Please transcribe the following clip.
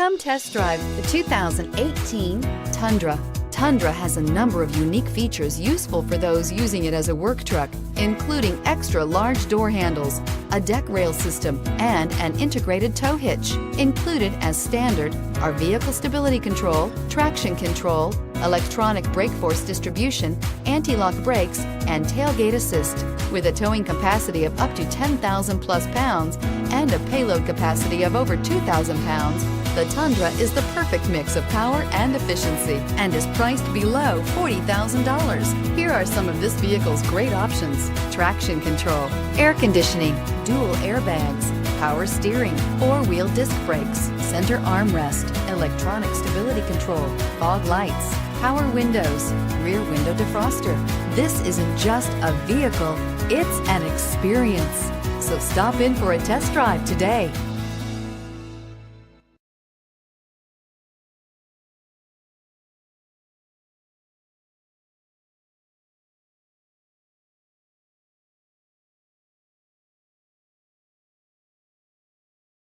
Come test drive the 2018 Tundra. Tundra has a number of unique features useful for those using it as a work truck, including extra large door handles, a deck rail system, and an integrated tow hitch. Included as standard are vehicle stability control, traction control, electronic brake force distribution, anti-lock brakes, and tailgate assist. With a towing capacity of up to 10,000 plus pounds and a payload capacity of over 2,000 pounds, the Tundra is the perfect mix of power and efficiency and is priced below $40,000. Here are some of this vehicle's great options: traction control, air conditioning, dual airbags, power steering, four-wheel disc brakes, center armrest, electronic stability control, fog lights, power windows, rear window defroster. This isn't just a vehicle, it's an experience. So stop in for a test drive today.